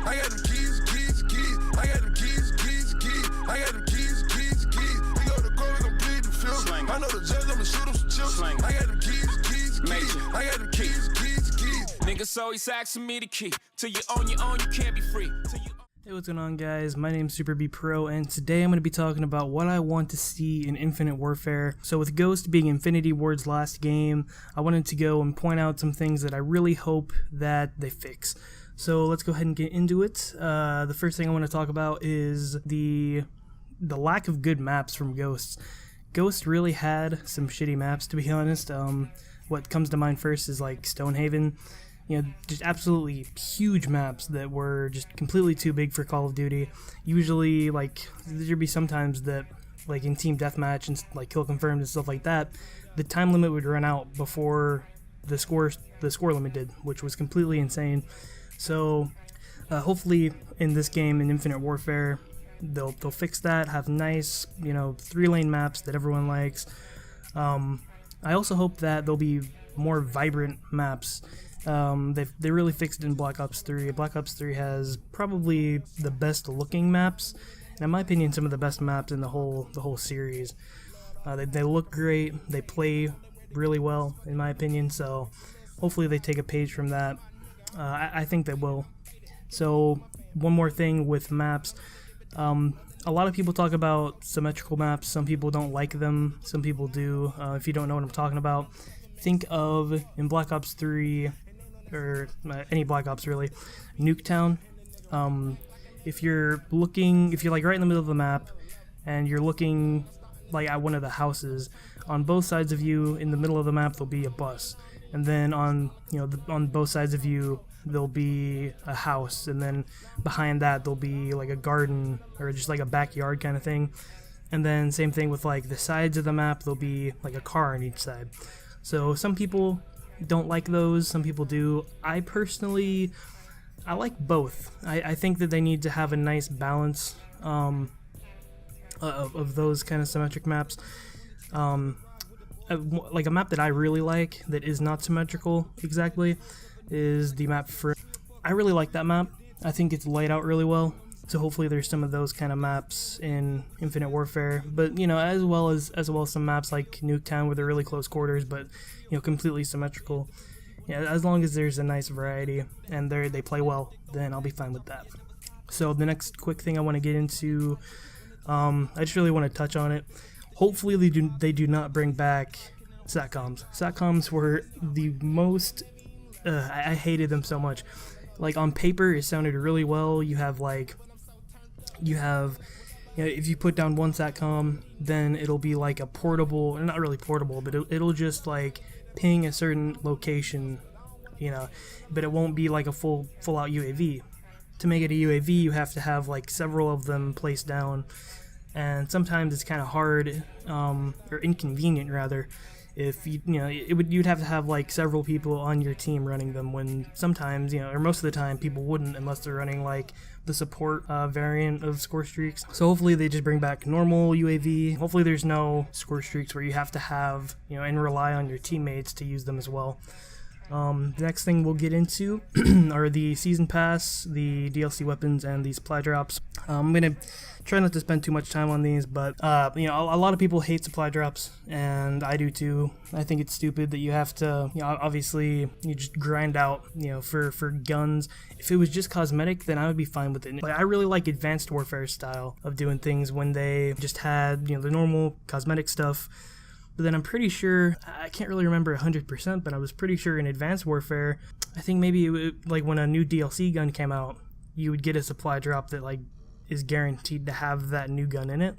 I got them keys, keys, keys. I got them keys, keys, keys. I got them keys, keys, keys. We go to court, we gon' plead the fifth. I know the judge, I'ma shoot him some chips. I got them keys, keys, keys. I got them keys, keys, keys. Niggas always asking me the key. Till you own your own, you can't be free. Hey, what's going on, guys? My name's Super B Pro, and today I'm going to be talking about what I want to see in Infinite Warfare. So with Ghost being Infinity Ward's last game, I wanted to go and point out some things that I really hope that they fix. So let's go ahead and get into it. The first thing I want to talk about is the lack of good maps from Ghost. Ghost really had some shitty maps, to be honest. What comes to mind first is like Stonehaven. You know, just absolutely huge maps that were just completely too big for Call of Duty. Usually, like, there'd be sometimes that, like in Team Deathmatch and like Kill Confirmed and stuff like that, the time limit would run out before the score limit did, which was completely insane. So, hopefully in this game, in Infinite Warfare, they'll fix that, have nice, you know, 3-lane maps that everyone likes. I also hope that there'll be more vibrant maps. They really fixed it in Black Ops 3. Black Ops 3 has probably the best looking maps, and in my opinion some of the best maps in the whole series. They look great, they play really well in my opinion, so hopefully they take a page from that. I think they will. So one more thing with maps, a lot of people talk about symmetrical maps. Some people don't like them, some people do. If you don't know what I'm talking about, think of in Black Ops 3 or any Black Ops really, Nuketown. If you're like right in the middle of the map and you're looking like at one of the houses, on both sides of you in the middle of the map there'll be a bus, and then on both sides of you there'll be a house, and then behind that there'll be like a garden or just like a backyard kind of thing, and then same thing with like the sides of the map, there'll be like a car on each side. So some people don't like those, some people do. I personally, I like both. I think that they need to have a nice balance of those kind of symmetric maps. Like a map that I really like that is not symmetrical exactly is the map for... I really like that map. I think it's laid out really well. So hopefully there's some of those kind of maps in Infinite Warfare, but you know, as well as some maps like Nuketown where they're really close quarters, but you know, completely symmetrical. Yeah, as long as there's a nice variety and they play well, then I'll be fine with that. So the next quick thing I want to get into, I just really want to touch on it. Hopefully they do not bring back satcoms. Satcoms were the most... I hated them so much. Like on paper, it sounded really well. You know, if you put down one satcom, then it'll be like a portable, not really portable, but it'll just like ping a certain location, you know, but it won't be like a full out UAV. To make it a UAV, you have to have like several of them placed down, and sometimes it's kind of hard, or inconvenient rather, if you'd have to have like several people on your team running them, when sometimes, you know, or most of the time people wouldn't, unless they're running like the support variant of score streaks. So hopefully they just bring back normal UAV. Hopefully there's no score streaks where you have to have, you know, and rely on your teammates to use them as well. The next thing we'll get into are the season pass, the DLC weapons, and these supply drops. I'm gonna try not to spend too much time on these, but you know, a lot of people hate supply drops, and I do too. I think it's stupid that you have to, you know, obviously you just grind out, you know, for guns. If it was just cosmetic, then I would be fine with it. Like, I really like Advanced Warfare style of doing things when they just had, you know, the normal cosmetic stuff. But then I'm pretty sure, I can't really remember 100%, but I was pretty sure in Advanced Warfare, I think maybe like when a new DLC gun came out, you would get a supply drop that like is guaranteed to have that new gun in it,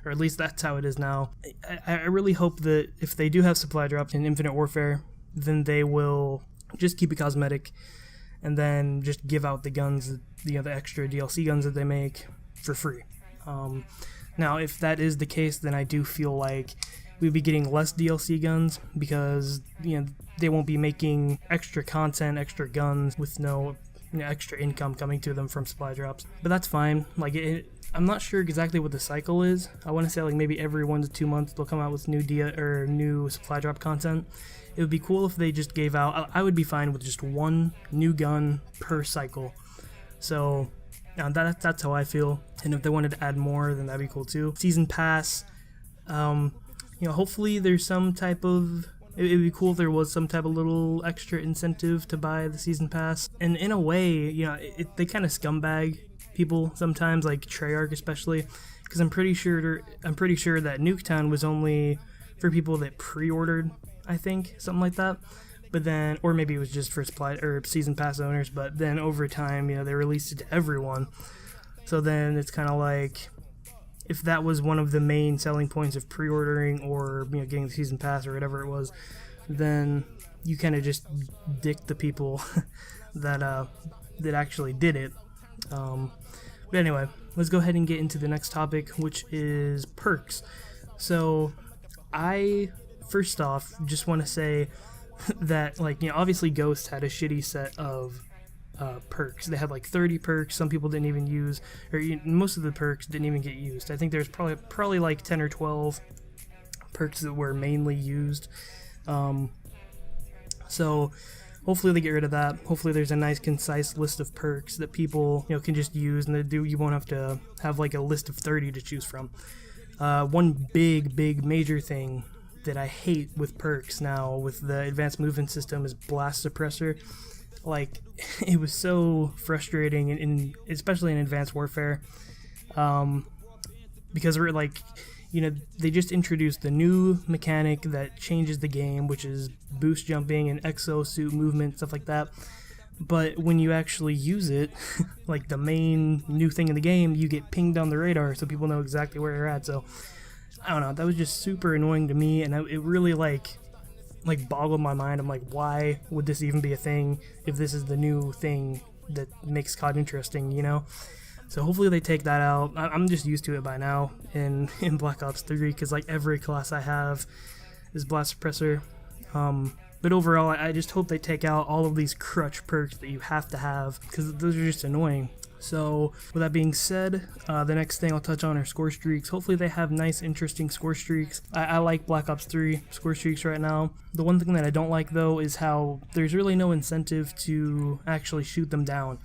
or at least that's how it is now. I really hope that if they do have supply drops in Infinite Warfare, then they will just keep it cosmetic, and then just give out the guns, you know, the extra DLC guns that they make for free. Now, if that is the case, then I do feel like we'd be getting less DLC guns, because, you know, they won't be making extra content, extra guns with no, you know, extra income coming to them from supply drops. But that's fine. Like, I'm not sure exactly what the cycle is. I want to say like maybe every 1 to 2 months they'll come out with new supply drop content. It would be cool if they just gave out, I would be fine with just one new gun per cycle. So that's how I feel. And if they wanted to add more, then that'd be cool too. Season pass, hopefully there's some type of, it'd be cool if there was some type of little extra incentive to buy the season pass. And in a way, they kind of scumbag people sometimes, like Treyarch especially, because I'm pretty sure that Nuketown was only for people that pre-ordered, I think, something like that. But then, or maybe it was just for supply or season pass owners. But then over time, they released it to everyone. So then it's kind of like, if that was one of the main selling points of pre-ordering or getting the season pass or whatever it was, then you kind of just dick the people that actually did it. But anyway, let's go ahead and get into the next topic, which is perks. So I first off just want to say that, obviously Ghost had a shitty set of perks. They had 30 perks. Some people didn't even use, or most of the perks didn't even get used. I think there's probably 10 or 12 perks that were mainly used. So hopefully they get rid of that. Hopefully there's a nice concise list of perks that people can just use, and you won't have to have a list of 30 to choose from. One big major thing that I hate with perks now with the advanced movement system is blast suppressor. It was so frustrating, especially in Advanced Warfare, because we're they just introduced the new mechanic that changes the game, which is boost jumping and exosuit movement, stuff like that. But when you actually use it, the main new thing in the game, you get pinged on the radar so people know exactly where you're at. So I don't know, that was just super annoying to me, and it really boggled my mind. I'm like, why would this even be a thing if this is the new thing that makes COD interesting, So hopefully they take that out. I'm just used to it by now in Black Ops 3, because every class I have is blast suppressor. But overall, I just hope they take out all of these crutch perks that you have to have, because those are just annoying. So with that being said, the next thing I'll touch on are score streaks. Hopefully they have nice, interesting score streaks. I like Black Ops 3 score streaks right now. The one thing that I don't like, though, is how there's really no incentive to actually shoot them down,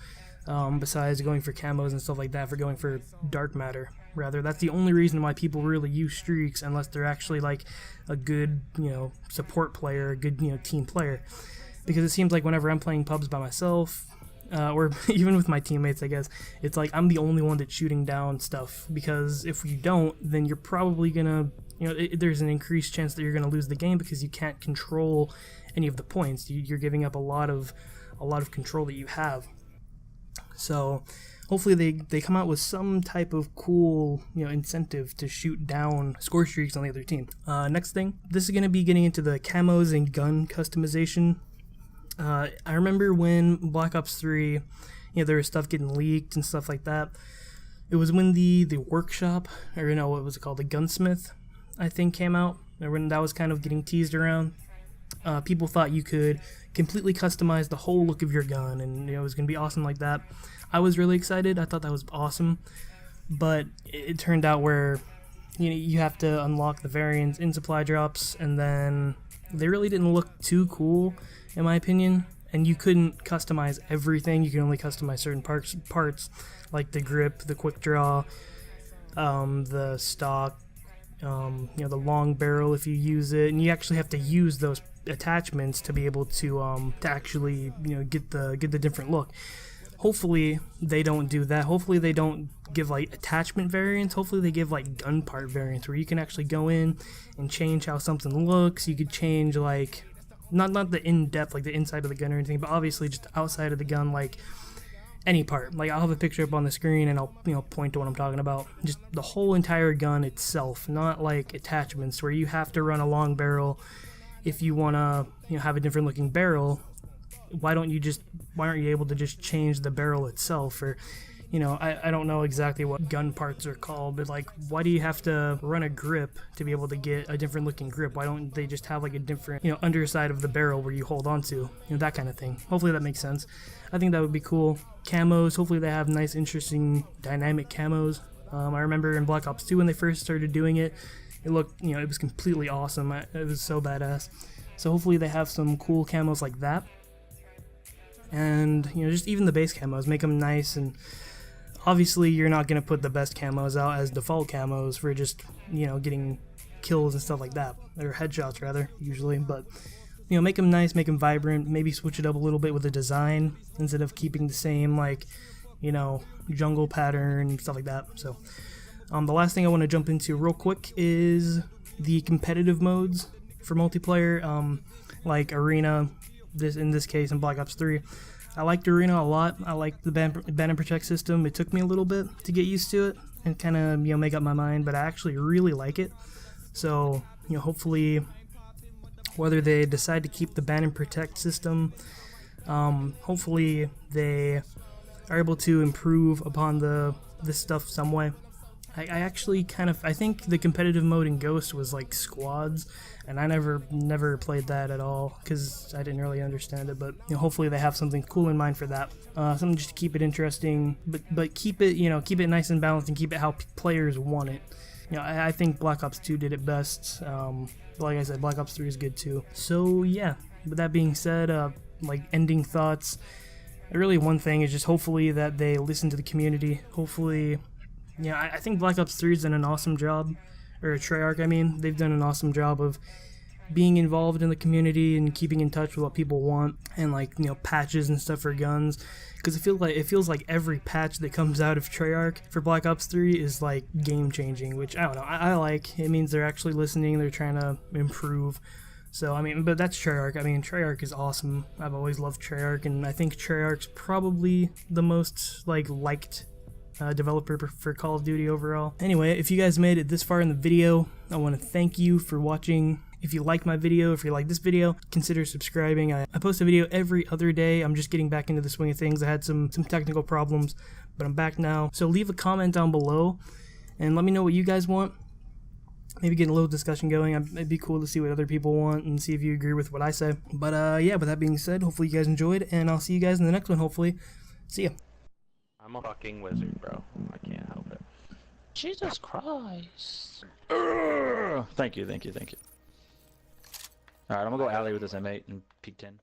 besides going for camos and stuff like that, for going for dark matter. Rather, that's the only reason why people really use streaks, unless they're actually a good, support player, a good, team player. Because it seems like whenever I'm playing pubs by myself, or even with my teammates, I guess, it's I'm the only one that's shooting down stuff, because if you don't, then you're probably gonna, there's an increased chance that you're gonna lose the game, because you can't control any of the points. You're giving up a lot of control that you have. So hopefully they come out with some type of cool, incentive to shoot down score streaks on the other team. Next thing, this is gonna be getting into the camos and gun customization. I remember when Black Ops 3, there was stuff getting leaked and stuff like that. It was when the workshop, or what was it called, the gunsmith, I think, came out, or when that was kind of getting teased around. People thought you could completely customize the whole look of your gun, and it was going to be awesome like that. I was really excited. I thought that was awesome, but it turned out where you have to unlock the variants in supply drops, and then they really didn't look too cool, in my opinion, and you couldn't customize everything. You can only customize certain parts, like the grip, the quick draw, the stock, the long barrel if you use it, and you actually have to use those attachments to be able to actually get the different look. Hopefully they don't do that. Hopefully they don't give attachment variants. Hopefully they give gun part variants, where you can actually go in and change how something looks. You could change not the in-depth, the inside of the gun or anything, but obviously just outside of the gun, any part. I'll have a picture up on the screen and I'll point to what I'm talking about. Just the whole entire gun itself, not attachments where you have to run a long barrel if you want to have a different looking barrel. Why aren't you able to just change the barrel itself? Or I don't know exactly what gun parts are called, but why do you have to run a grip to be able to get a different looking grip? Why don't they just have a different underside of the barrel where you hold on to, that kind of thing. Hopefully that makes sense. I think that would be cool. Camos, hopefully they have nice, interesting, dynamic camos. I remember in Black Ops 2 when they first started doing it, it looked, it was completely awesome. It was so badass. So hopefully they have some cool camos like that. and just even the base camos, make them nice. And obviously you're not going to put the best camos out as default camos for just getting kills and stuff like that, or headshots rather usually, but make them nice, make them vibrant, maybe switch it up a little bit with the design instead of keeping the same jungle pattern and stuff like that. So the last thing I want to jump into real quick is the competitive modes for multiplayer, like Arena. In this case in Black Ops 3, I liked Arena a lot. I liked the ban and protect system. It took me a little bit to get used to it and kind of make up my mind, but I actually really like it. So hopefully, whether they decide to keep the ban and protect system, hopefully they are able to improve upon this stuff some way. I actually I think the competitive mode in Ghost was like squads, and I never played that at all because I didn't really understand it. But hopefully they have something cool in mind for that, something just to keep it interesting, but keep it keep it nice and balanced and keep it how players want it. I think Black Ops 2 did it best. Like I said, Black Ops 3 is good too. So yeah, with that being said, like ending thoughts, really one thing is just hopefully that they listen to the community. Hopefully, I think Black Ops 3 has done an awesome job, or Treyarch, I mean, they've done an awesome job of being involved in the community and keeping in touch with what people want, and patches and stuff for guns, because it feels like every patch that comes out of Treyarch for Black Ops 3 is like game changing, which I don't know, I like. It means they're actually listening, they're trying to improve. So I mean, but that's Treyarch. I mean, Treyarch is awesome. I've always loved Treyarch, and I think Treyarch's probably the most liked developer for Call of Duty overall. Anyway, if you guys made it this far in the video, I want to thank you for watching. If you like my video, if you like this video, consider subscribing. I post a video every other day. I'm just getting back into the swing of things. I had some technical problems, but I'm back now. So leave a comment down below and let me know what you guys want. Maybe get a little discussion going. It'd be cool to see what other people want and see if you agree with what I say. But yeah, with that being said, hopefully you guys enjoyed, and I'll see you guys in the next one, hopefully. See ya. I'm a fucking wizard, bro. I can't help it. Jesus Christ. Thank you. Alright, I'm gonna go alley with this M8 and peek 10.